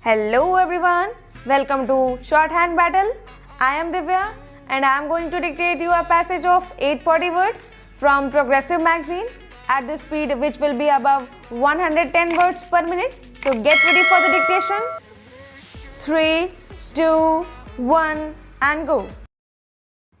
Hello everyone, welcome to Shorthand Battle. I am Divya and I am going to dictate you a passage of 840 words from Progressive magazine at the speed which will be above 110 words per minute. So get ready for the dictation. 3, 2, 1 and go.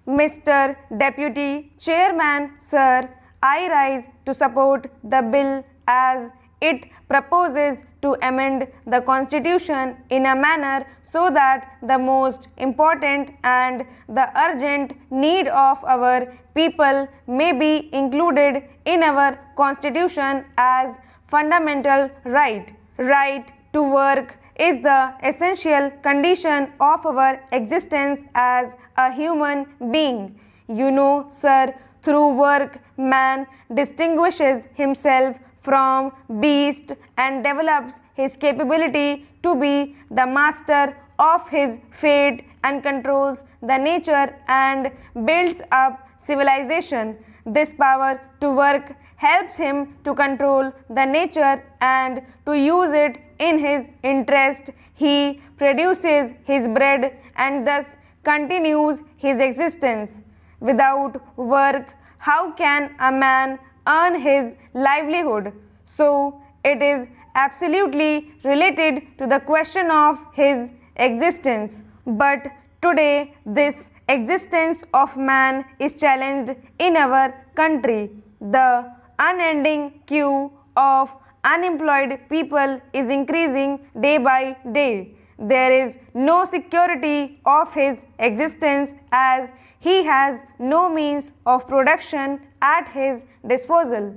Mr. Deputy Chairman, Sir, I rise to support the bill as it proposes to amend the Constitution in a manner so that the most important and the urgent need of our people may be included in our Constitution as fundamental right. Right to work is the essential condition of our existence as a human being. You know, sir, through work, man distinguishes himself from beast and develops his capability to be the master of his fate and controls the nature and builds up civilization. This power to work helps him to control the nature and to use it in his interest. He produces his bread and thus continues his existence. Without work, how can a man earn his livelihood? So, it is absolutely related to the question of his existence. But today, this existence of man is challenged in our country. The unending queue of unemployed people is increasing day by day. There is no security of his existence as he has no means of production at his disposal.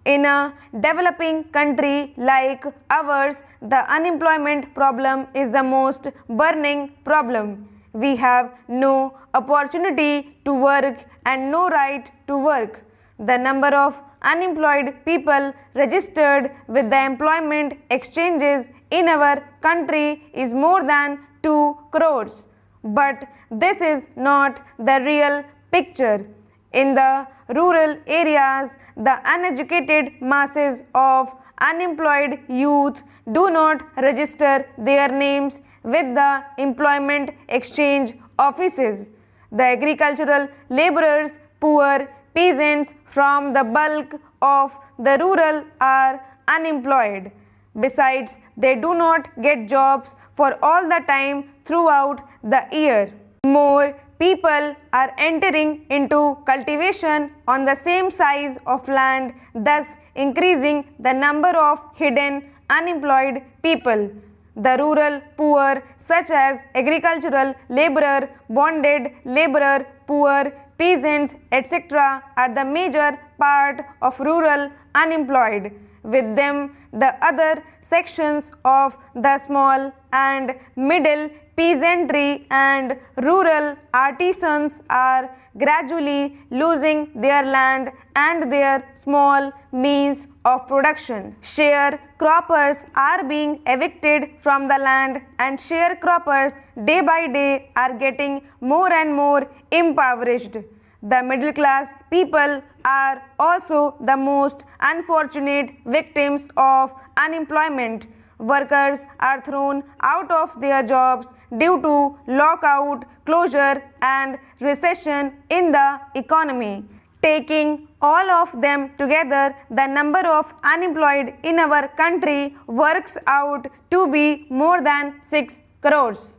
In a developing country like ours, the unemployment problem is the most burning problem. We have no opportunity to work and no right to work. The number of unemployed people registered with the employment exchanges in our country is more than 2 crores. But this is not the real picture. In the rural areas, the uneducated masses of unemployed youth do not register their names with the employment exchange offices. The agricultural laborers, poor peasants from the bulk of the rural are unemployed. Besides, they do not get jobs for all the time throughout the year. More people are entering into cultivation on the same size of land, thus increasing the number of hidden unemployed people. The rural poor, such as agricultural laborer, bonded laborer, poor, peasants, etc., are the major part of rural unemployed. With them, the other sections of the small and middle peasantry and rural artisans are gradually losing their land and their small means of production. Sharecroppers are being evicted from the land and sharecroppers day by day are getting more and more impoverished. The middle class people are also the most unfortunate victims of unemployment. Workers are thrown out of their jobs due to lockout, closure and recession in the economy. Taking all of them together, the number of unemployed in our country works out to be more than 6 crores.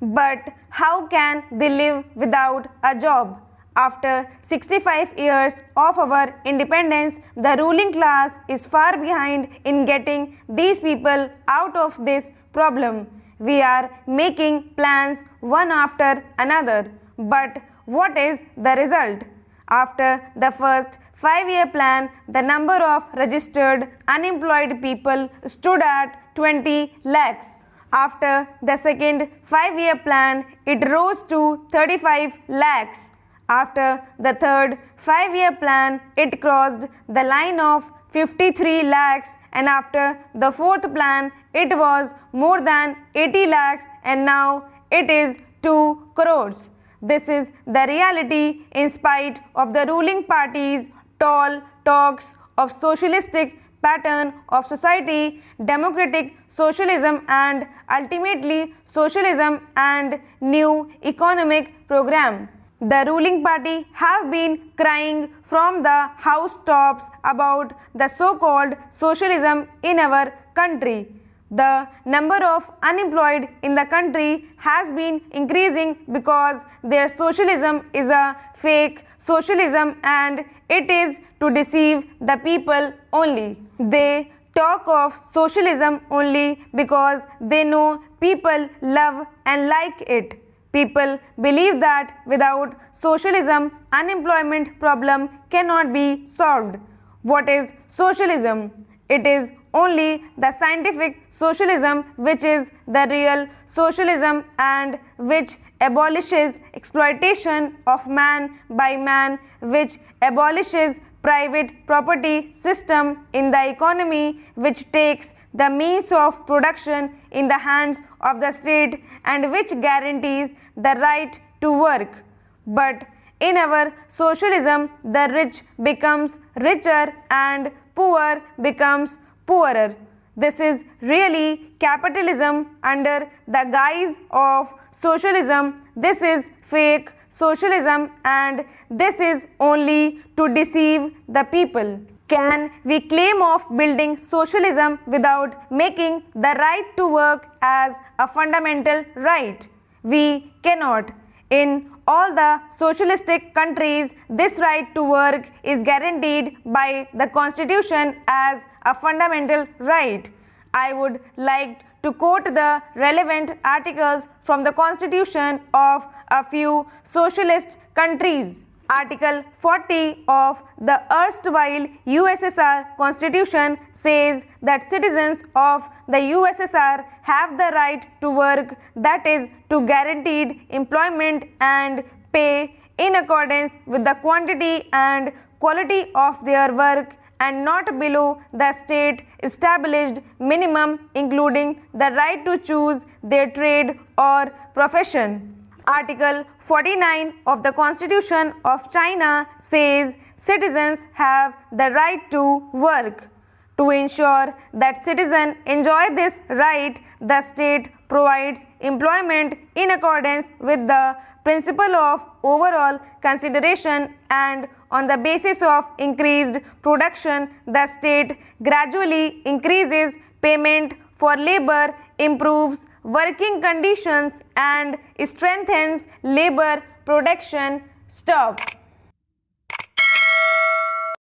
But how can they live without a job? After 65 years of our independence, the ruling class is far behind in getting these people out of this problem. We are making plans one after another. But what is the result? After the first 5-year plan, the number of registered unemployed people stood at 20 lakhs. After the second 5-year plan, it rose to 35 lakhs. After the third 5-year plan, it crossed the line of 53 lakhs and after the fourth plan, it was more than 80 lakhs and now it is 2 crores. This is the reality in spite of the ruling party's tall talks of socialistic pattern of society, democratic socialism, and ultimately socialism and new economic program. The ruling party have been crying from the housetops about the so-called socialism in our country. The number of unemployed in the country has been increasing because their socialism is a fake socialism and it is to deceive the people only. They talk of socialism only because they know people love and like it. People believe that without socialism, unemployment problem cannot be solved. What is socialism? It is only the scientific socialism which is the real socialism and which abolishes exploitation of man by man, which abolishes private property system in the economy, which takes the means of production in the hands of the state and which guarantees the right to work. But in our socialism, the rich becomes richer and poor becomes poorer. This is really capitalism under the guise of socialism. This is fake socialism and this is only to deceive the people. Can we claim of building socialism without making the right to work as a fundamental right? We cannot. In all the socialistic countries, this right to work is guaranteed by the constitution as a fundamental right. I would like to quote the relevant articles from the constitution of a few socialist countries. Article 40 of the erstwhile USSR Constitution says that citizens of the USSR have the right to work, that is, to guaranteed employment and pay in accordance with the quantity and quality of their work and not below the state established minimum, including the right to choose their trade or profession. Article 49 of the Constitution of China says citizens have the right to work. To ensure that citizens enjoy this right, the state provides employment in accordance with the principle of overall consideration, and on the basis of increased production, the state gradually increases payment for labor, improves working conditions and strengthens labor protection. Stop.